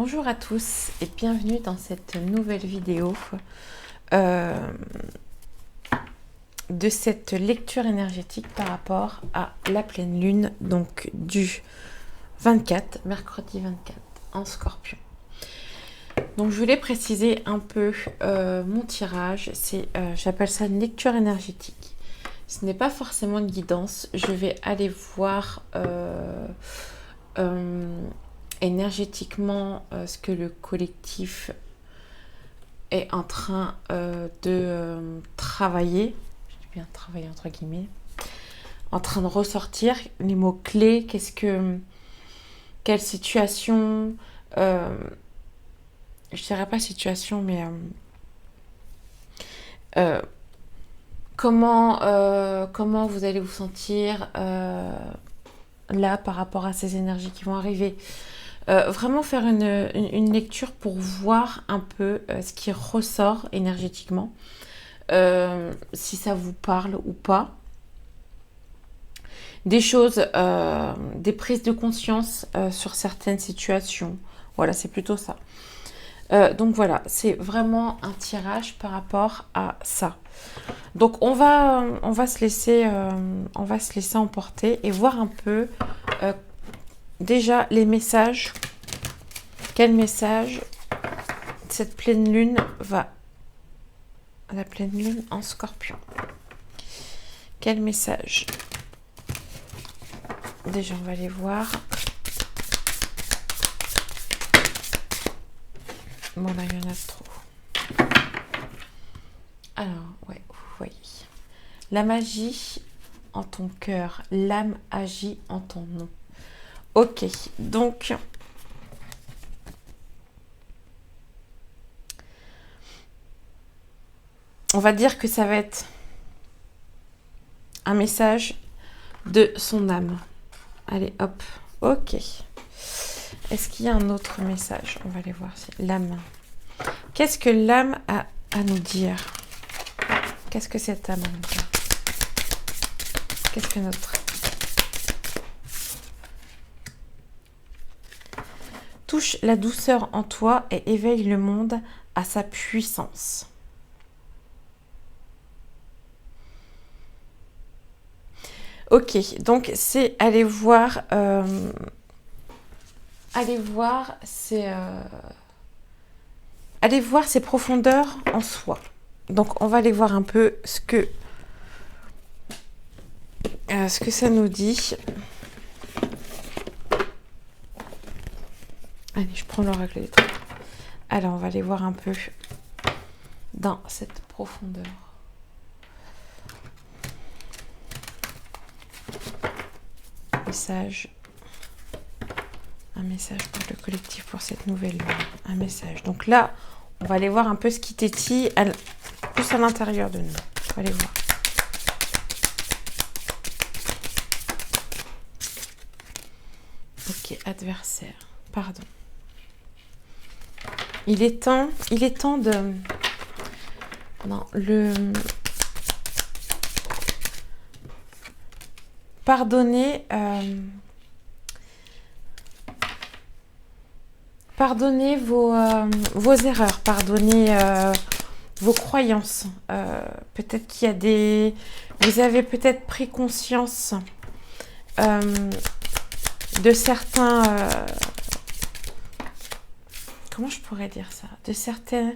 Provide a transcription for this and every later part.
Bonjour à tous et bienvenue dans cette nouvelle vidéo de cette lecture énergétique par rapport à la pleine lune, donc du 24, mercredi 24 en Scorpion. Donc je voulais préciser un peu mon tirage, j'appelle ça une lecture énergétique. Ce n'est pas forcément une guidance, je vais aller voir énergétiquement ce que le collectif est en train de travailler, je dis bien travailler entre guillemets, en train de ressortir les mots clés, quelle situation, je dirais pas situation, mais comment vous allez vous sentir là par rapport à ces énergies qui vont arriver. Vraiment faire une lecture pour voir un peu ce qui ressort énergétiquement, si ça vous parle ou pas. Des choses, des prises de conscience sur certaines situations. Voilà, c'est plutôt ça. Donc voilà, c'est vraiment un tirage par rapport à ça. Donc on va se laisser emporter et voir un peu déjà les messages. Quel message cette pleine lune va... La pleine lune en Scorpion. Quel message? Déjà, on va les voir. Bon, là, il y en a trop. Alors, ouais, vous voyez. La magie en ton cœur. L'âme agit en ton nom. Ok, donc... on va dire que ça va être un message de son âme. Allez, hop. Ok. Est-ce qu'il y a un autre message? On va aller voir. L'âme. Qu'est-ce que l'âme a à nous dire? Qu'est-ce que cette âme a à nous dire? Qu'est-ce que notre... touche la douceur en toi et éveille le monde à sa puissance. Ok, donc c'est aller voir ses profondeurs en soi. Donc on va aller voir un peu ce que ça nous dit. Allez, je prends l'oracle des trucs. Alors on va aller voir un peu dans cette profondeur. Un message pour le collectif pour cette nouvelle lune. Un message. Donc là, on va aller voir un peu ce qui tétille plus à l'intérieur de nous. On va aller voir. Ok, adversaire. Pardon. Il est temps de... Non, pardonnez vos erreurs, pardonnez vos croyances. Peut-être qu'il y a des... Vous avez peut-être pris conscience de certains... comment je pourrais dire ça? De certains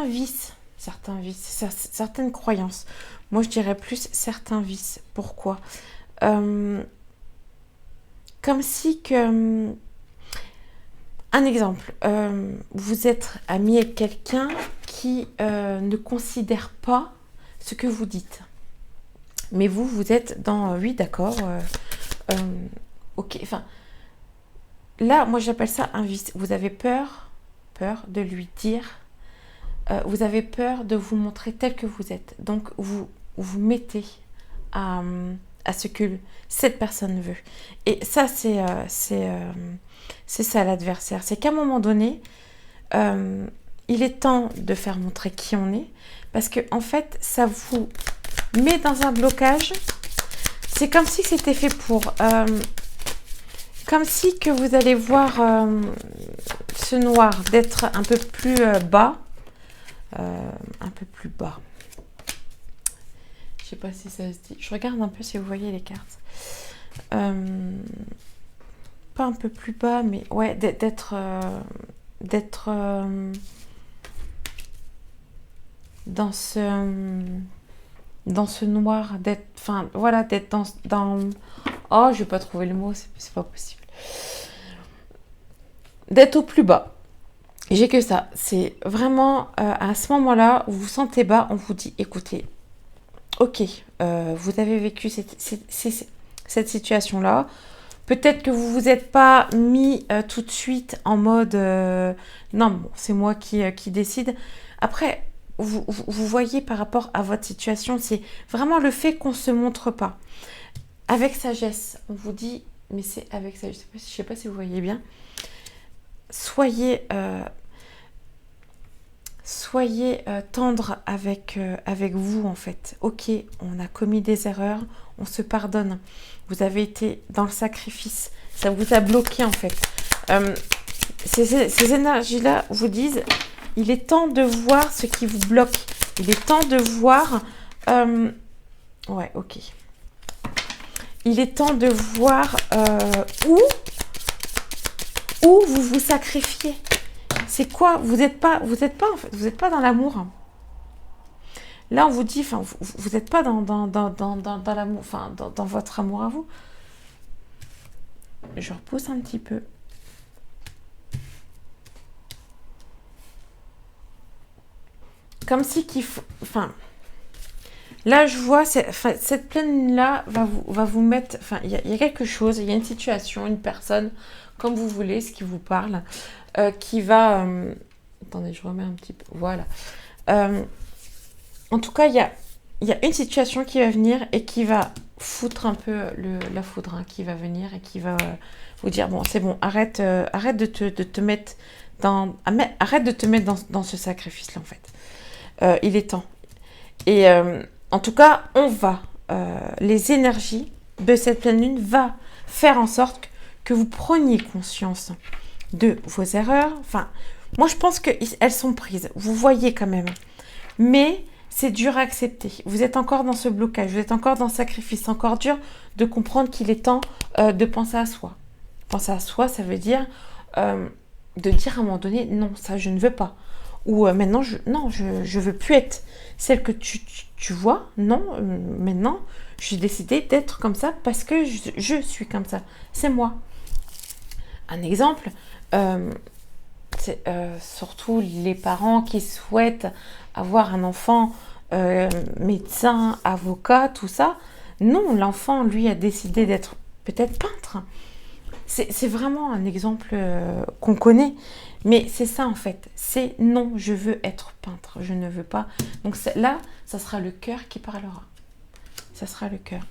vices, certaines croyances. Moi, je dirais plus certains vices. Pourquoi? Comme si que... Un exemple, vous êtes ami avec quelqu'un qui ne considère pas ce que vous dites. Mais vous êtes dans... oui, d'accord. Ok, enfin... Là, moi, j'appelle ça un vice. Vous avez peur de lui dire... vous avez peur de vous montrer tel que vous êtes. Donc, vous mettez à ce que cette personne veut. Et ça, c'est ça l'adversaire. C'est qu'à un moment donné, il est temps de faire montrer qui on est. Parce que en fait, ça vous met dans un blocage. C'est comme si c'était fait pour... Comme si que vous allez voir ce noir d'être un peu plus bas. Un peu plus bas. Je sais pas si ça se dit. Je regarde un peu si vous voyez les cartes. Pas un peu plus bas, mais ouais, d'être dans ce noir, enfin voilà, d'être dans oh, je vais pas trouver le mot, c'est pas possible. D'être au plus bas. J'ai que ça. C'est vraiment à ce moment-là où vous vous sentez bas, on vous dit écoutez, ok, vous avez vécu cette situation-là. Peut-être que vous vous êtes pas mis tout de suite en mode non, bon, c'est moi qui décide. Après, vous voyez par rapport à votre situation, c'est vraiment le fait qu'on ne se montre pas. Avec sagesse, on vous dit, mais c'est avec sagesse, je sais pas si vous voyez bien. Soyez tendre avec vous en fait. Ok, on a commis des erreurs, on se pardonne. Vous avez été dans le sacrifice, ça vous a bloqué en fait. Ces énergies-là vous disent, il est temps de voir ce qui vous bloque. Il est temps de voir... ouais, ok. Il est temps de voir où vous vous sacrifiez. C'est quoi? Vous n'êtes pas en fait, vous n'êtes pas dans l'amour. Là, on vous dit, enfin, vous n'êtes pas dans l'amour, enfin, dans votre amour à vous. Je repousse un petit peu. Comme si qu'il faut, enfin, là, je vois, cette pleine-là va vous mettre, enfin, il y a quelque chose, il y a une situation, une personne, comme vous voulez, ce qui vous parle, qui va... attendez, je remets un petit peu... Voilà. En tout cas, il y a une situation qui va venir et qui va foutre un peu la foudre, hein, qui va venir et qui va vous dire, bon, c'est bon, arrête de te mettre arrête de te mettre dans ce sacrifice-là, en fait. Il est temps. Et en tout cas, les énergies de cette pleine lune va faire en sorte que vous preniez conscience de vos erreurs. Enfin, moi, je pense qu'elles sont prises. Vous voyez quand même. Mais c'est dur à accepter. Vous êtes encore dans ce blocage. Vous êtes encore dans ce sacrifice. C'est encore dur de comprendre qu'il est temps de penser à soi. Penser à soi, ça veut dire de dire à un moment donné, non, ça, je ne veux pas. Ou maintenant, je veux plus être celle que tu vois. Non, maintenant, j'ai décidé d'être comme ça parce que je suis comme ça. C'est moi. Un exemple, c'est surtout les parents qui souhaitent avoir un enfant médecin, avocat, tout ça. Non, l'enfant, lui, a décidé d'être peut-être peintre. C'est vraiment un exemple qu'on connaît. Mais c'est ça en fait. C'est non, je veux être peintre. Je ne veux pas. Donc là, ça sera le cœur qui parlera. Ça sera le cœur.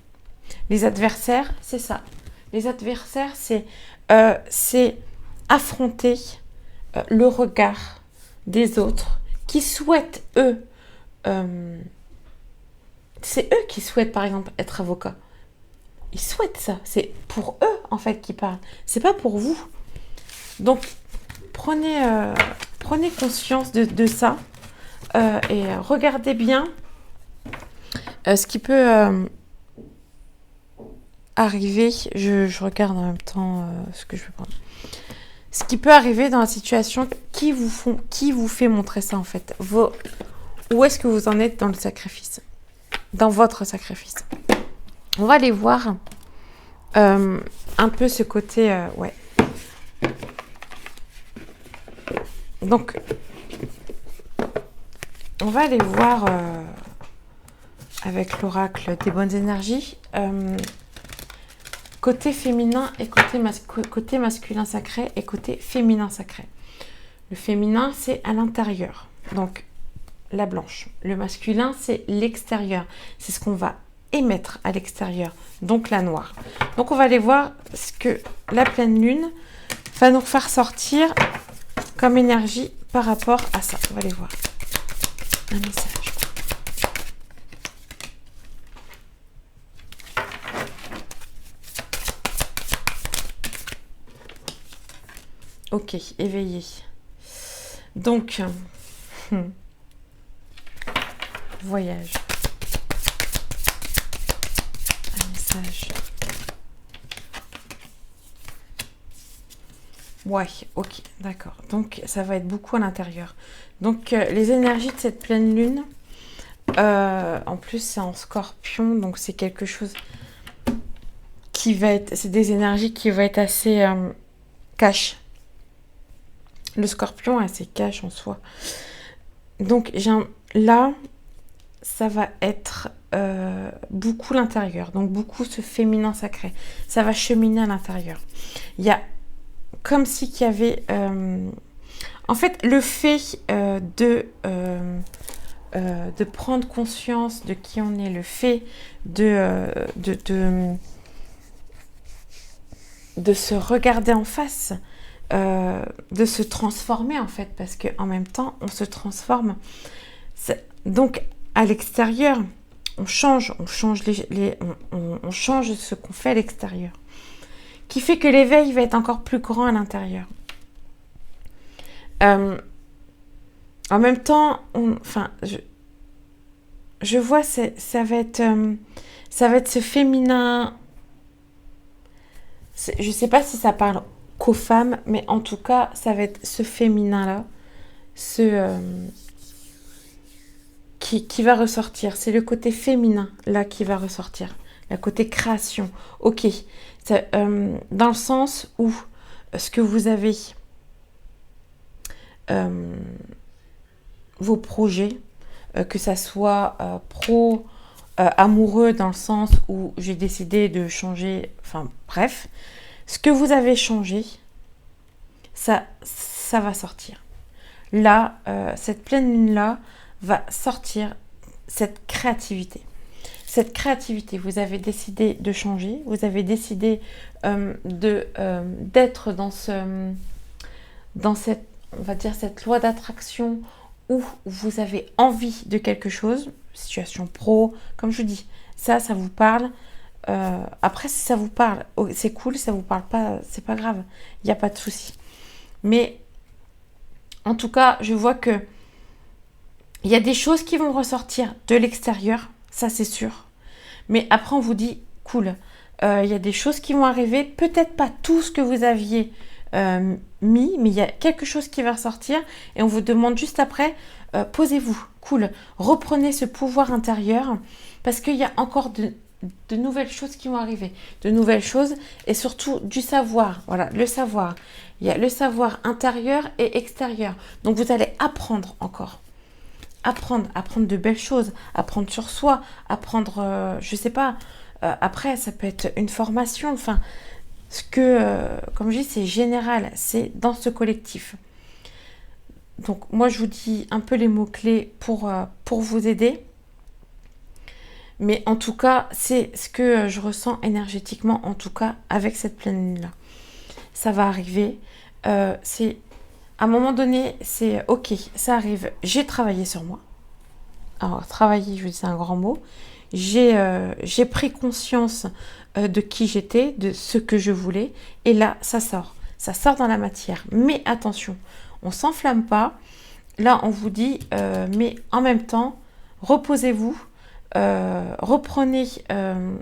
Les adversaires, c'est ça. Les adversaires, c'est affronter le regard des autres qui souhaitent, eux, c'est eux qui souhaitent, par exemple, être avocats. Ils souhaitent ça. C'est pour eux, en fait, qu'ils parlent. C'est pas pour vous. Donc, prenez conscience de ça et regardez bien ce qui peut arriver. Je regarde en même temps ce que je vais prendre. Ce qui peut arriver dans la situation qui vous fait montrer ça, en fait. Où est-ce que vous en êtes dans le sacrifice? Dans votre sacrifice. On va aller voir un peu ce côté... ouais. Donc, on va aller voir avec l'oracle des bonnes énergies, côté féminin et côté masculin sacré et côté féminin sacré. Le féminin, c'est à l'intérieur, donc la blanche. Le masculin, c'est l'extérieur. C'est ce qu'on va émettre à l'extérieur, donc la noire. Donc, on va aller voir ce que la pleine lune va nous faire sortir comme énergie par rapport à ça. On va aller voir un message. Ok, éveillé. Donc, voyage. Un message. Ouais, ok, d'accord. Donc, ça va être beaucoup à l'intérieur. Donc, les énergies de cette pleine lune, en plus, c'est en scorpion, donc c'est quelque chose qui va être... C'est des énergies qui vont être assez cash. Le scorpion est assez cash en soi. Donc, là, ça va être beaucoup l'intérieur. Donc, beaucoup ce féminin sacré. Ça va cheminer à l'intérieur. Il y a comme si qu'il y avait... en fait, le fait de prendre conscience de qui on est, le fait de se regarder en face, de se transformer en fait, parce qu'en même temps, on se transforme. Donc, à l'extérieur, on change on change ce qu'on fait à l'extérieur, qui fait que l'éveil va être encore plus grand à l'intérieur. En même temps, je vois, ça va être ce féminin. Je sais pas si ça parle qu'aux femmes, mais en tout cas, ça va être ce féminin-là, qui va ressortir. C'est le côté féminin, là, qui va ressortir. Le côté création. Ok. Dans le sens où ce que vous avez, vos projets, que ça soit amoureux, dans le sens où j'ai décidé de changer, enfin bref, ce que vous avez changé, ça va sortir. Là, cette pleine lune-là va sortir cette créativité. Cette créativité, vous avez décidé de changer, vous avez décidé d'être dans cette, on va dire, cette loi d'attraction où vous avez envie de quelque chose, situation pro, comme je dis, ça vous parle. Après, si ça vous parle, c'est cool, si ça vous parle pas, c'est pas grave, il n'y a pas de souci. Mais en tout cas, je vois que il y a des choses qui vont ressortir de l'extérieur, ça c'est sûr. Mais après, on vous dit, cool, il y a des choses qui vont arriver, peut-être pas tout ce que vous aviez mis, mais il y a quelque chose qui va ressortir et on vous demande juste après, posez-vous, cool, reprenez ce pouvoir intérieur parce qu'il y a encore de nouvelles choses qui vont arriver, de nouvelles choses et surtout du savoir, voilà, le savoir. Il y a le savoir intérieur et extérieur. Donc vous allez apprendre encore. Apprendre de belles choses, apprendre sur soi, apprendre, je sais pas, après ça peut être une formation, enfin, comme je dis, c'est général, c'est dans ce collectif. Donc moi je vous dis un peu les mots-clés pour vous aider. Mais en tout cas, c'est ce que je ressens énergétiquement, en tout cas avec cette pleine lune-là. Ça va arriver. C'est à un moment donné, c'est ok, ça arrive. J'ai travaillé sur moi. Alors, travailler, je dis, c'est un grand mot. J'ai pris conscience de qui j'étais, de ce que je voulais. Et là, ça sort. Ça sort dans la matière. Mais attention, on ne s'enflamme pas. Là, on vous dit, mais en même temps, reposez-vous. Reprenez un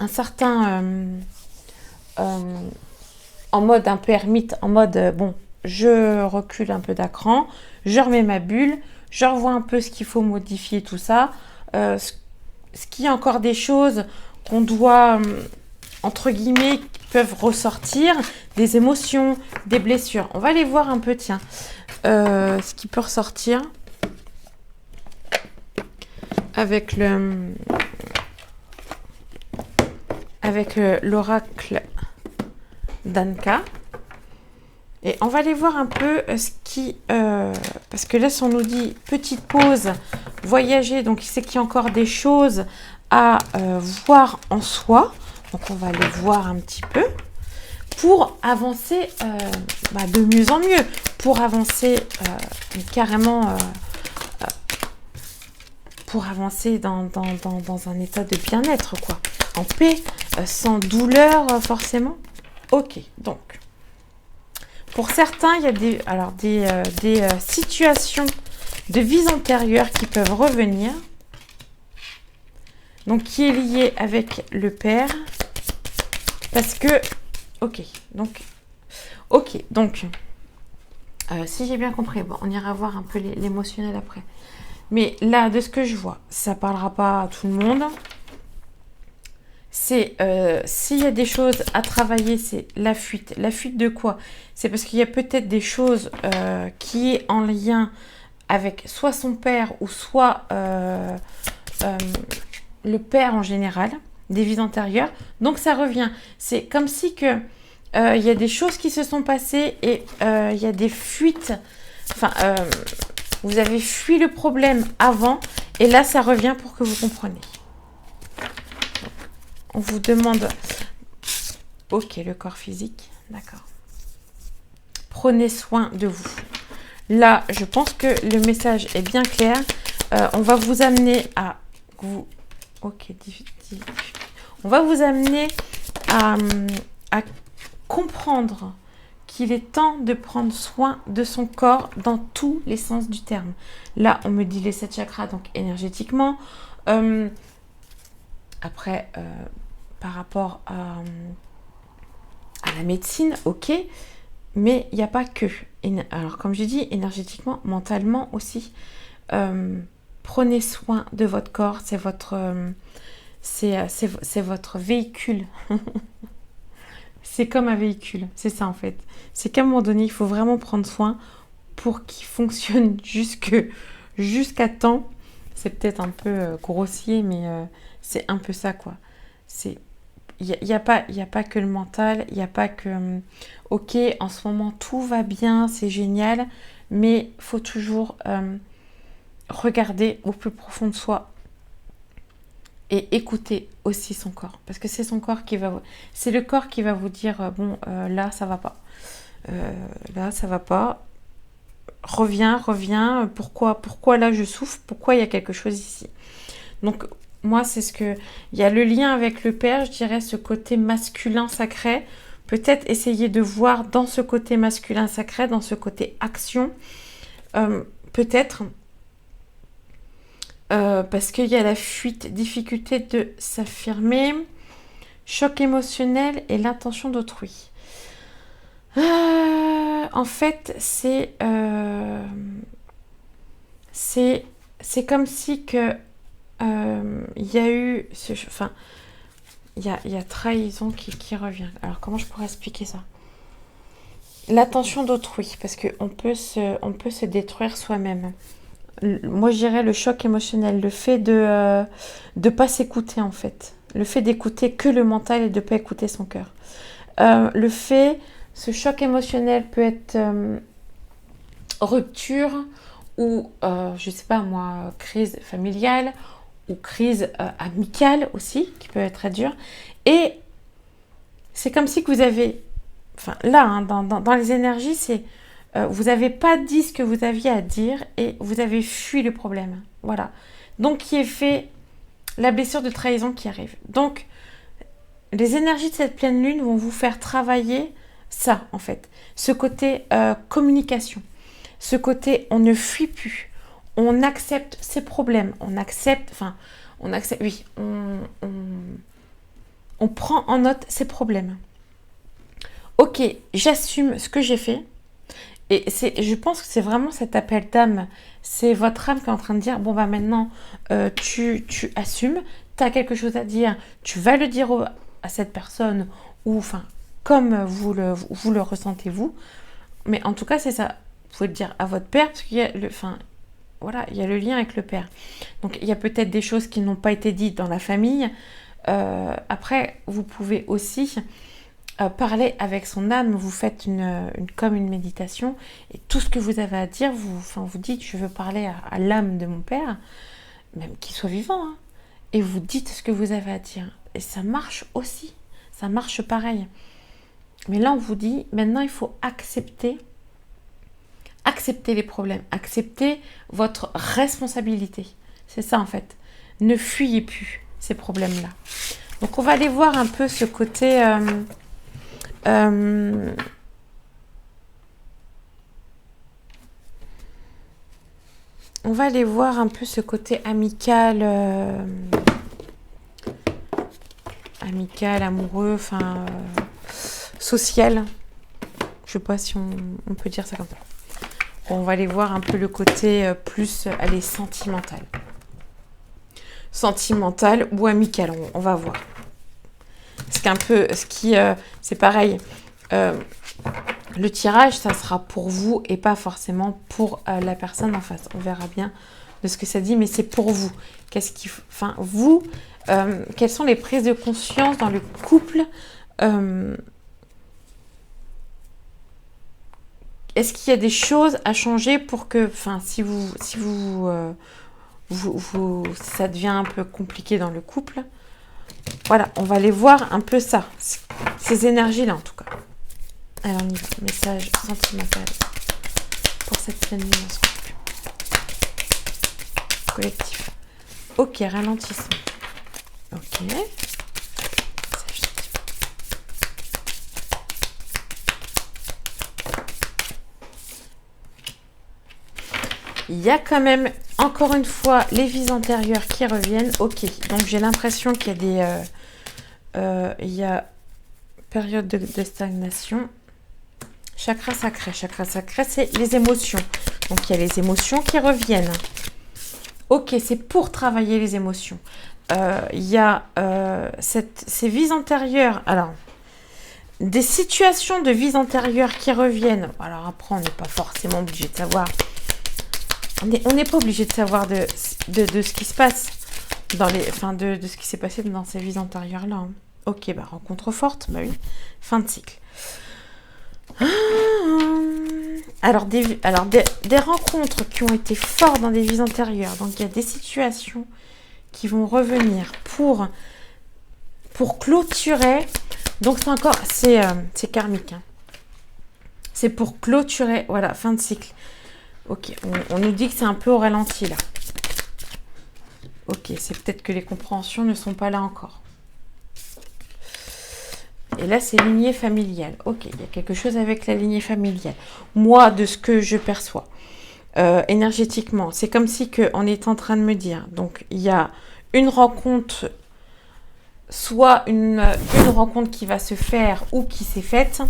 certain... en mode un peu ermite, en mode, bon, je recule un peu d'écran, je remets ma bulle, je revois un peu ce qu'il faut modifier, tout ça. Ce qu'il y a encore des choses qu'on doit, entre guillemets, qui peuvent ressortir, des émotions, des blessures. On va aller voir un peu, tiens, ce qui peut ressortir avec l'oracle d'Anka. Et on va aller voir un peu ce qui... parce que là, si on nous dit petite pause, voyager, donc c'est qu'il y a encore des choses à voir en soi. Donc, on va aller voir un petit peu pour avancer de mieux en mieux. Pour avancer carrément... pour avancer dans un état de bien-être, quoi. En paix, sans douleur, forcément. Ok, donc... Pour certains, il y a des situations de vies antérieures qui peuvent revenir. Donc, qui est lié avec le père. Parce que... Ok, donc... si j'ai bien compris, bon, on ira voir un peu l'émotionnel après. Mais là, de ce que je vois, ça ne parlera pas à tout le monde. C'est s'il y a des choses à travailler, c'est la fuite. La fuite de quoi? C'est parce qu'il y a peut-être des choses qui est en lien avec soit son père ou soit le père en général, des vies antérieures. Donc ça revient. C'est comme si que il y a des choses qui se sont passées et il y a des fuites. Enfin, vous avez fui le problème avant et là, ça revient pour que vous compreniez. On vous demande... Ok, le corps physique, d'accord. Prenez soin de vous. Là, je pense que le message est bien clair. On va vous amener à... Ok, on va vous amener à comprendre qu'il est temps de prendre soin de son corps dans tous les sens du terme. Là, on me dit les 7 chakras, donc énergétiquement. Après, par rapport à la médecine, ok, mais il n'y a pas que. Alors, comme j'ai dit, énergétiquement, mentalement aussi. Prenez soin de votre corps, c'est votre véhicule. C'est comme un véhicule, c'est ça en fait. C'est qu'à un moment donné, il faut vraiment prendre soin pour qu'il fonctionne jusqu'à temps. C'est peut-être un peu grossier, mais c'est un peu ça quoi. Il n'y a pas que le mental, il n'y a pas que... ok, en ce moment tout va bien, c'est génial, mais il faut toujours regarder au plus profond de soi et écouter aussi son corps, parce que c'est son corps qui va, c'est le corps qui va vous dire bon là ça va pas, là ça va pas, reviens, pourquoi là je souffre, pourquoi il y a quelque chose ici. Donc moi c'est ce que, il y a le lien avec le père, je dirais ce côté masculin sacré, peut-être essayer de voir dans ce côté masculin sacré, dans ce côté action, peut-être parce qu'il y a la fuite, difficulté de s'affirmer, choc émotionnel et l'intention d'autrui. En fait, c'est comme si que il y a eu, il y a trahison qui revient. Alors comment je pourrais expliquer ça? L'attention d'autrui, parce qu'on peut se détruire soi-même. Moi, je dirais le choc émotionnel, le fait de ne pas s'écouter en fait. Le fait d'écouter que le mental et de ne pas écouter son cœur. Ce choc émotionnel peut être rupture ou, je sais pas moi, crise familiale ou crise amicale aussi, qui peut être très dure. Et c'est comme si que vous avez, enfin là, hein, dans les énergies, c'est... vous n'avez pas dit ce que vous aviez à dire et vous avez fui le problème. Voilà. Donc, qui est fait la blessure de trahison qui arrive. Donc, les énergies de cette pleine lune vont vous faire travailler ça, en fait. Ce côté communication. Ce côté, on ne fuit plus. On accepte ses problèmes. On prend en note ses problèmes. Ok, j'assume ce que j'ai fait. Et je pense que c'est vraiment cet appel d'âme. C'est votre âme qui est en train de dire, bon bah maintenant, tu assumes, tu as quelque chose à dire, tu vas le dire à cette personne, ou enfin, comme vous le ressentez vous. Mais en tout cas, c'est ça. Vous pouvez le dire à votre père, parce qu'il y a il y a le lien avec le père. Donc, il y a peut-être des choses qui n'ont pas été dites dans la famille. Après, vous pouvez aussi... parler avec son âme, vous faites comme une méditation et tout ce que vous avez à dire, vous dites je veux parler à l'âme de mon père, même qu'il soit vivant, hein, et vous dites ce que vous avez à dire. Et ça marche aussi, ça marche pareil. Mais là on vous dit, maintenant il faut accepter les problèmes, accepter votre responsabilité. C'est ça en fait. Ne fuyez plus ces problèmes-là. Donc on va aller voir un peu ce côté... On va aller voir un peu ce côté amical, amical, amoureux, enfin, social. Je sais pas si on peut dire ça comme ça. On va aller voir un peu le côté plus, allez, sentimental. Sentimental ou amical, on va voir. C'est pareil. Le tirage, ça sera pour vous et pas forcément pour la personne en face. On verra bien de ce que ça dit, mais c'est pour vous. Vous, quelles sont les prises de conscience dans le couple? Est-ce qu'il y a des choses à changer pour que, ça devient un peu compliqué dans le couple? Voilà, on va aller voir un peu ça, ces énergies-là en tout cas. Alors, message sentimental pour cette pleine lune en ce couple. Collectif. Ok, ralentissement. Ok. Il y a quand même, encore une fois, les vies antérieures qui reviennent. Ok, donc j'ai l'impression qu'il y a il y a période de stagnation. Chakra sacré, c'est les émotions. Donc il y a les émotions qui reviennent. Ok, c'est pour travailler les émotions. Il y a ces vies antérieures. Alors, des situations de vies antérieures qui reviennent. Alors après, on n'est pas forcément obligé de savoir. On n'est pas obligé de savoir de ce qui se passe dans de ce qui s'est passé dans ces vies antérieures-là. Hein. Ok, bah rencontre forte, bah oui. Fin de cycle. Alors, des rencontres qui ont été fortes dans des vies antérieures. Donc, il y a des situations qui vont revenir pour clôturer. Donc, c'est karmique. Hein. C'est pour clôturer. Voilà, fin de cycle. Ok, on nous dit que c'est un peu au ralenti, là. Ok, c'est peut-être que les compréhensions ne sont pas là encore. Et là, c'est lignée familiale. Ok, il y a quelque chose avec la lignée familiale. Moi, de ce que je perçois, énergétiquement, c'est comme si on est en train de me dire. Donc, il y a une rencontre, soit une rencontre qui va se faire ou qui s'est faite.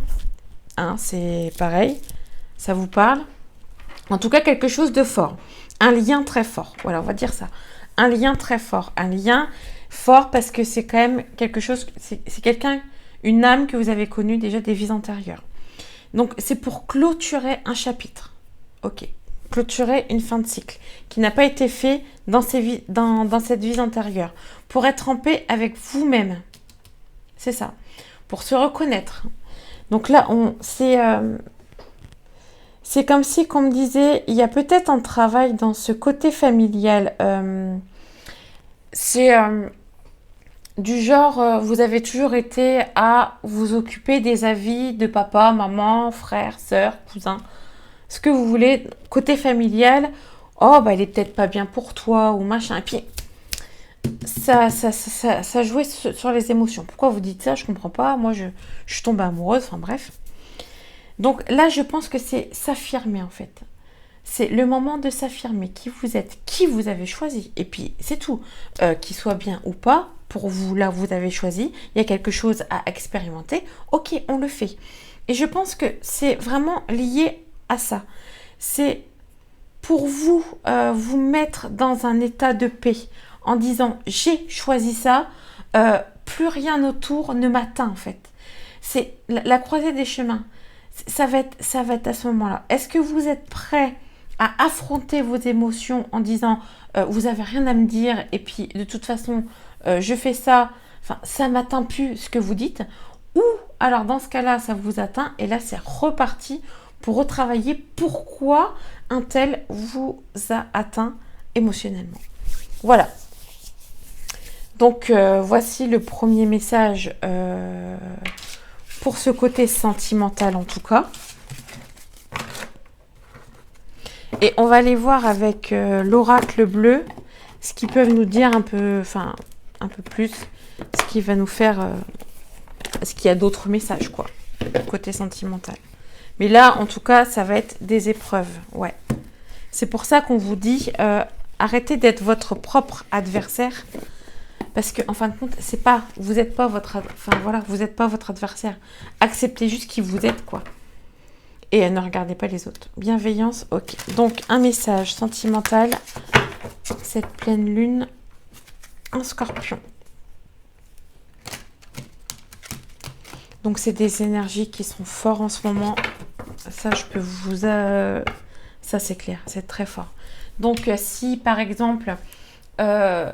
Hein, c'est pareil. Ça vous parle? En tout cas, quelque chose de fort. Un lien très fort. Voilà, on va dire ça. Un lien très fort. Un lien fort parce que c'est quand même quelque chose... C'est quelqu'un... Une âme que vous avez connue déjà des vies antérieures. Donc, c'est pour clôturer un chapitre. Ok. Clôturer une fin de cycle qui n'a pas été fait dans cette vie antérieure. Pour être en paix avec vous-même. C'est ça. Pour se reconnaître. Donc là, c'est comme si, qu'on me disait, il y a peut-être un travail dans ce côté familial. Du genre, vous avez toujours été à vous occuper des avis de papa, maman, frère, sœur, cousin, ce que vous voulez, côté familial. Oh, bah, il est peut-être pas bien pour toi ou machin. Et puis, ça jouait sur les émotions. Pourquoi vous dites ça? Je comprends pas. Moi, je suis tombée amoureuse. Enfin, bref. Donc là, je pense que c'est s'affirmer, en fait. C'est le moment de s'affirmer qui vous êtes, qui vous avez choisi. Et puis, c'est tout. Qu'il soit bien ou pas, pour vous, là, vous avez choisi. Il y a quelque chose à expérimenter. Ok, on le fait. Et je pense que c'est vraiment lié à ça. C'est pour vous, vous mettre dans un état de paix. En disant, j'ai choisi ça. Plus rien autour ne m'atteint, en fait. C'est la croisée des chemins. Ça va être à ce moment-là. Est-ce que vous êtes prêt à affronter vos émotions en disant vous n'avez rien à me dire et puis de toute façon je fais ça, enfin ça m'atteint plus ce que vous dites, ou alors dans ce cas-là ça vous atteint et là c'est reparti pour retravailler pourquoi un tel vous a atteint émotionnellement. Voilà. Donc voici le premier message pour ce côté sentimental en tout cas. Et on va aller voir avec l'oracle bleu ce qu'ils peuvent nous dire un peu plus, ce qui va nous faire, est-ce qu'il y a d'autres messages quoi, côté sentimental. Mais là, en tout cas, ça va être des épreuves, ouais. C'est pour ça qu'on vous dit, arrêtez d'être votre propre adversaire. Parce que en fin de compte, c'est pas, vous n'êtes pas votre, enfin voilà, vous n'êtes pas votre adversaire. Acceptez juste qui vous êtes, quoi. Et ne regardez pas les autres. Bienveillance, ok. Donc un message sentimental. Cette pleine lune, un Scorpion. Donc c'est des énergies qui sont fortes en ce moment. Ça, je peux vous, ça c'est clair, c'est très fort. Donc si par exemple ça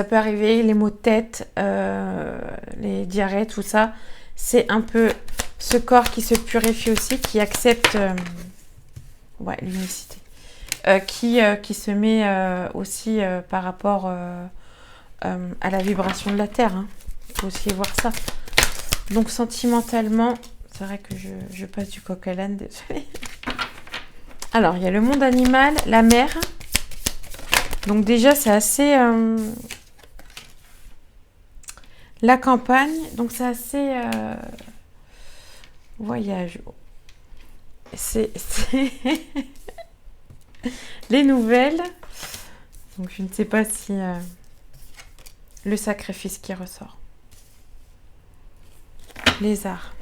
peut arriver, les maux de tête, les diarrhées, tout ça, c'est un peu ce corps qui se purifie aussi, qui accepte ouais, l'unicité, qui se met aussi par rapport à la vibration de la Terre. Hein. Il faut aussi voir ça. Donc sentimentalement, c'est vrai que je passe du coq à l'âne, désolée. Alors, il y a le monde animal, la mer. Donc déjà, c'est assez... la campagne, donc c'est assez... voyage. C'est... les nouvelles. Donc je ne sais pas si... le sacrifice qui ressort. Les arts.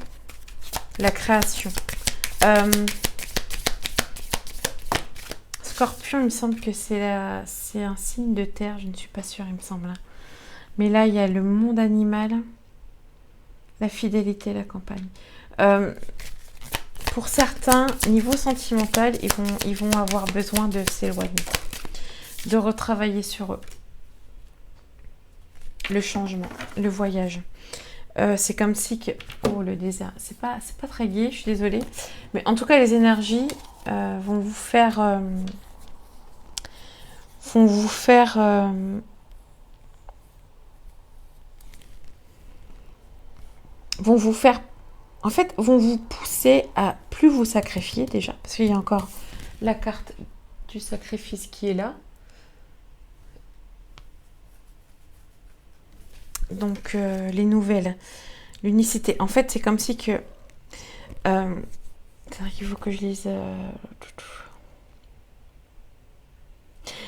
La création. Scorpion, il me semble que c'est un signe de terre. Je ne suis pas sûre, il me semble. Mais là, il y a le monde animal. La fidélité, la campagne. Pour certains, niveau sentimental, ils vont avoir besoin de s'éloigner. De retravailler sur eux. Le changement, le voyage. C'est comme si que... Oh, le désert. C'est pas très gai, je suis désolée. Mais en tout cas, les énergies vont vous faire... En fait, vont vous pousser à plus vous sacrifier déjà. Parce qu'il y a encore la carte du sacrifice qui est là. Donc, les nouvelles. L'unicité. En fait, c'est comme si que... c'est vrai qu'il faut que je lise...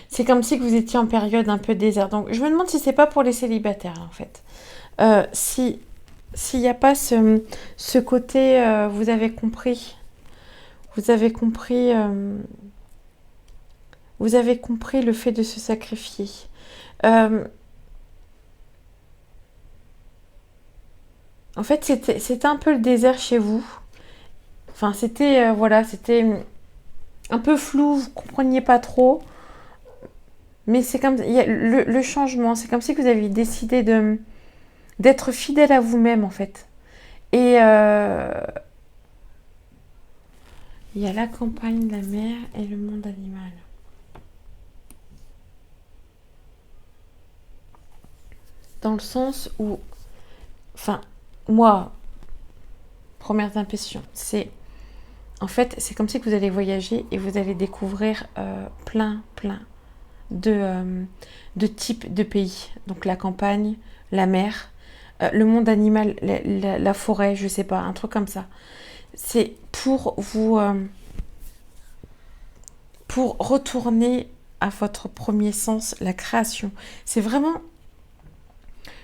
c'est comme si que vous étiez en période un peu désert. Donc, je me demande si c'est pas pour les célibataires, en fait. S'il n'y a pas ce côté... vous avez compris. Vous avez compris le fait de se sacrifier. En fait, c'était un peu le désert chez vous. Enfin, c'était voilà, c'était un peu flou, vous ne compreniez pas trop. Mais c'est comme il y a le changement, c'est comme si vous aviez décidé d'être fidèle à vous-même en fait. Et il y a la campagne, la mer et le monde animal. Dans le sens où, enfin, moi, première impression, c'est en fait, c'est comme si vous allez voyager et vous allez découvrir plein de types de pays. Donc la campagne, la mer, le monde animal, la forêt, je sais pas, un truc comme ça. C'est pour vous... pour retourner à votre premier sens, la création. C'est vraiment...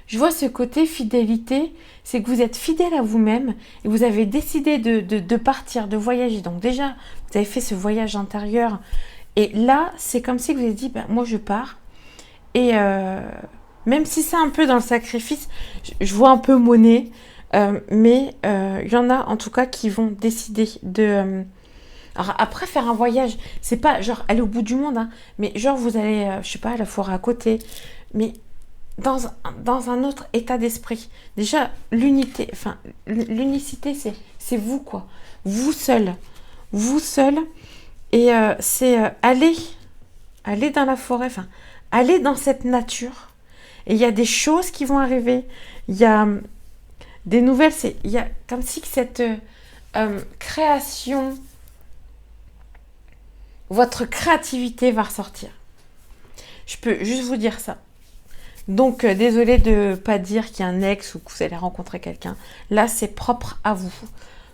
Je vois ce côté fidélité, c'est que vous êtes fidèle à vous-même et vous avez décidé de partir, de voyager. Donc déjà, vous avez fait ce voyage intérieur. Et là, c'est comme si vous avez dit, ben, moi je pars. Et même si c'est un peu dans le sacrifice, je vois un peu monnaie. Mais il y en a en tout cas qui vont décider de... alors après, faire un voyage, c'est pas genre aller au bout du monde. Hein, mais genre vous allez, je sais pas, à la forêt à côté. Mais... dans un autre état d'esprit. Déjà, l'unité, enfin, l'unicité, c'est vous, quoi. Vous seul. Vous seul. Et c'est aller dans la forêt, enfin, aller dans cette nature. Et il y a des choses qui vont arriver. Il y a des nouvelles, il y a comme si cette création, votre créativité va ressortir. Je peux juste vous dire ça. Donc, désolé de ne pas dire qu'il y a un ex ou que vous allez rencontrer quelqu'un. Là, c'est propre à vous.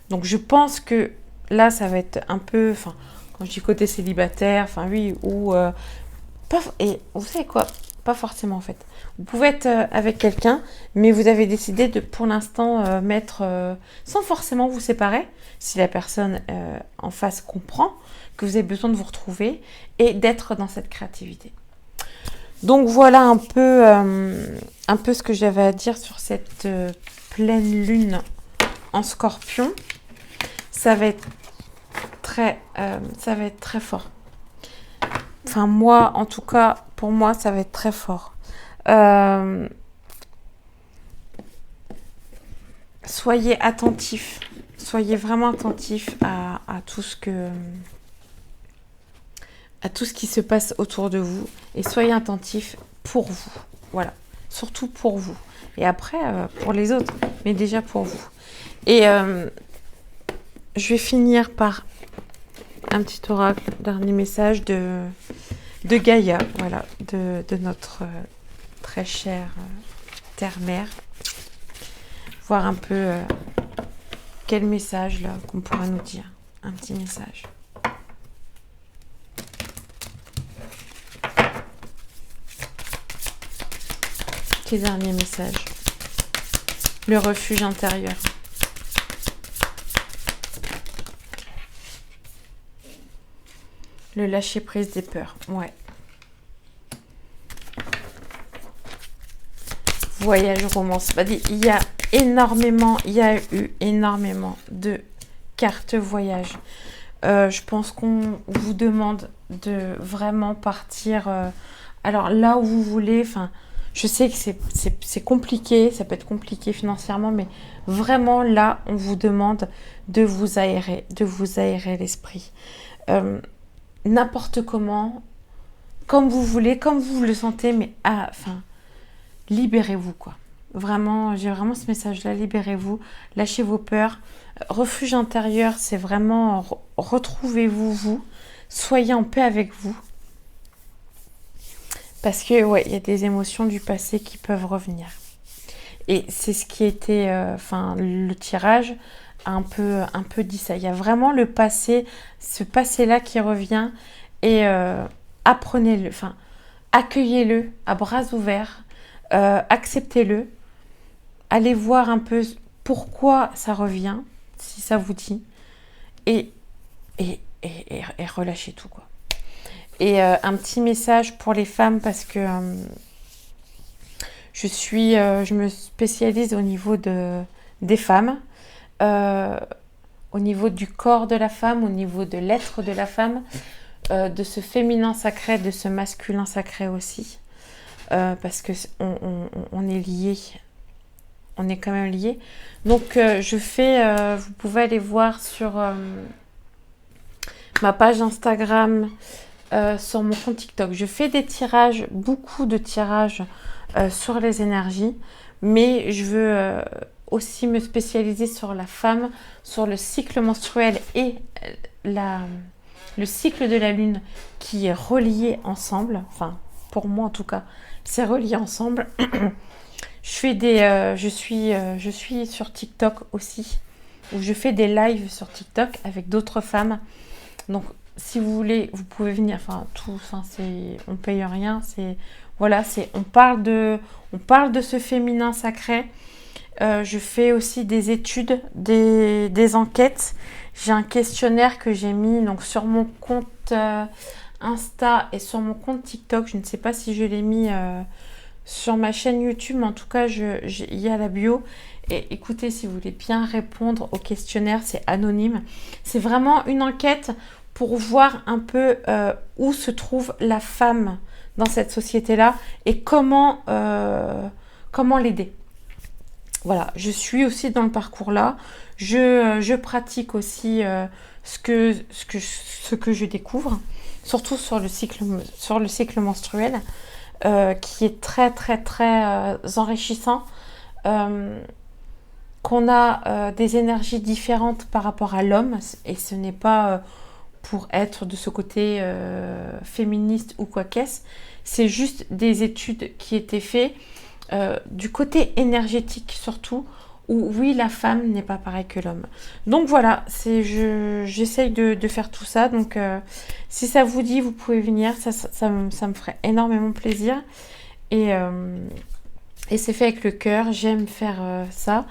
Donc, je pense que là, ça va être un peu... Enfin, Quand je dis côté célibataire, enfin oui, ou pas, et vous savez quoi, pas forcément en fait. Vous pouvez être avec quelqu'un, mais vous avez décidé de pour l'instant mettre, sans forcément vous séparer, si la personne en face comprend que vous avez besoin de vous retrouver et d'être dans cette créativité. Donc voilà un peu ce que j'avais à dire sur cette pleine lune en Scorpion. Ça va être très fort. Enfin moi, en tout cas, pour moi, ça va être très fort. Soyez attentifs. Soyez vraiment attentifs à tout ce qui se passe autour de vous. Et soyez attentifs pour vous. Voilà. Surtout pour vous. Et après, pour les autres. Mais déjà pour vous. Et je vais finir par un petit oracle, dernier message de Gaïa. Voilà. De notre très chère terre-mère. Voir un peu quel message là qu'on pourra nous dire. Un petit message. Quel dernier message? Le refuge intérieur. Le lâcher prise des peurs. Ouais. Voyage, romance. Bah, il y a eu énormément de cartes voyage. Je pense qu'on vous demande de vraiment partir. Alors là où vous voulez. Enfin, je sais que c'est compliqué. Ça peut être compliqué financièrement, mais vraiment là, on vous demande de vous aérer l'esprit. N'importe comment, comme vous voulez, comme vous le sentez, mais libérez-vous quoi. Vraiment, j'ai vraiment ce message-là, libérez-vous, lâchez vos peurs. Refuge intérieur, c'est vraiment retrouvez-vous, vous, soyez en paix avec vous. Parce que, ouais, il y a des émotions du passé qui peuvent revenir. Et c'est ce qui était, le tirage a un peu dit ça. Il y a vraiment le passé, ce passé-là qui revient et apprenez-le, accueillez-le à bras ouverts, acceptez-le. Allez voir un peu pourquoi ça revient, si ça vous dit, et relâchez tout, quoi. Et un petit message pour les femmes, parce que je me spécialise au niveau des femmes, au niveau du corps de la femme, au niveau de l'être de la femme, de ce féminin sacré, de ce masculin sacré aussi, parce que on est liés. On est quand même liés. Donc, vous pouvez aller voir sur ma page Instagram, sur mon compte TikTok. Je fais des tirages, beaucoup de tirages sur les énergies, mais je veux aussi me spécialiser sur la femme, sur le cycle menstruel et le cycle de la lune qui est relié ensemble. Enfin, pour moi en tout cas, c'est relié ensemble. Je suis sur TikTok aussi, où je fais des lives sur TikTok avec d'autres femmes. Donc, si vous voulez, vous pouvez venir. Enfin, on paye rien. On parle de ce féminin sacré. Je fais aussi des études, des enquêtes. J'ai un questionnaire que j'ai mis donc sur mon compte Insta et sur mon compte TikTok. Je ne sais pas si je l'ai mis sur ma chaîne YouTube, mais en tout cas, il y a la bio. Et écoutez, si vous voulez bien répondre au questionnaire, c'est anonyme. C'est vraiment une enquête pour voir un peu où se trouve la femme dans cette société-là et comment l'aider. Voilà, je suis aussi dans le parcours-là. Je pratique aussi ce que je découvre, surtout sur le cycle menstruel. Qui est très très très enrichissant, qu'on a des énergies différentes par rapport à l'homme, et ce n'est pas pour être de ce côté féministe ou quoi qu'est-ce, c'est juste des études qui étaient faites du côté énergétique surtout, où oui, la femme n'est pas pareille que l'homme. Donc voilà, j'essaye de faire tout ça. Donc si ça vous dit, vous pouvez venir, ça me ferait énormément plaisir. Et c'est fait avec le cœur, j'aime faire ça.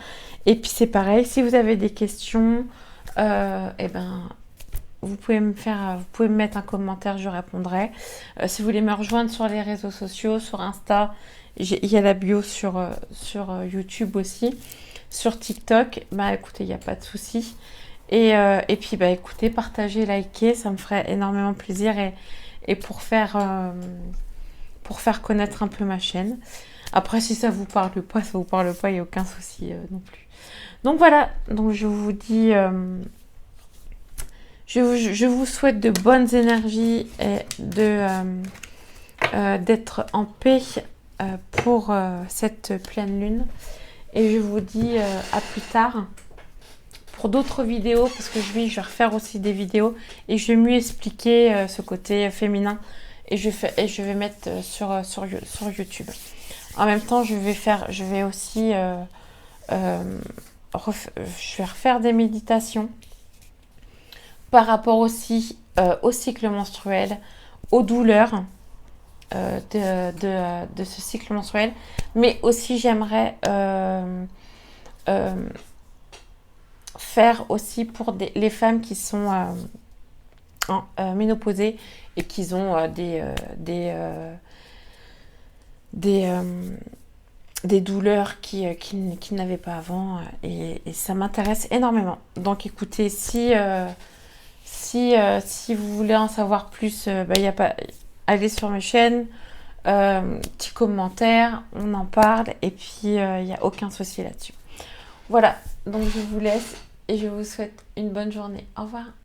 Et puis c'est pareil, si vous avez des questions, eh ben, vous pouvez me mettre un commentaire, je répondrai. Si vous voulez me rejoindre sur les réseaux sociaux, sur Insta, il y a la bio sur YouTube aussi. Sur TikTok, bah écoutez, il n'y a pas de souci. Et puis bah écoutez, partagez, likez, ça me ferait énormément plaisir et pour faire connaître un peu ma chaîne. Après, si ça vous parle pas, ça vous parle pas, il n'y a aucun souci non plus. Donc voilà, donc je vous dis, je vous souhaite de bonnes énergies et d'être en paix pour cette pleine lune. Et je vous dis à plus tard pour d'autres vidéos, parce que je vais refaire aussi des vidéos et je vais mieux expliquer ce côté féminin et je vais mettre sur YouTube. En même temps, je vais aussi refaire des méditations par rapport aussi au cycle menstruel, aux douleurs de ce cycle menstruel. Mais aussi, j'aimerais faire aussi pour les femmes qui sont ménopausées et qui ont des douleurs qu'ils n'avaient pas avant, et ça m'intéresse énormément. Donc écoutez, si vous voulez en savoir plus, allez sur mes chaînes, petit commentaire, on en parle, et puis il n'y a aucun souci là-dessus. Voilà, donc je vous laisse et je vous souhaite une bonne journée. Au revoir.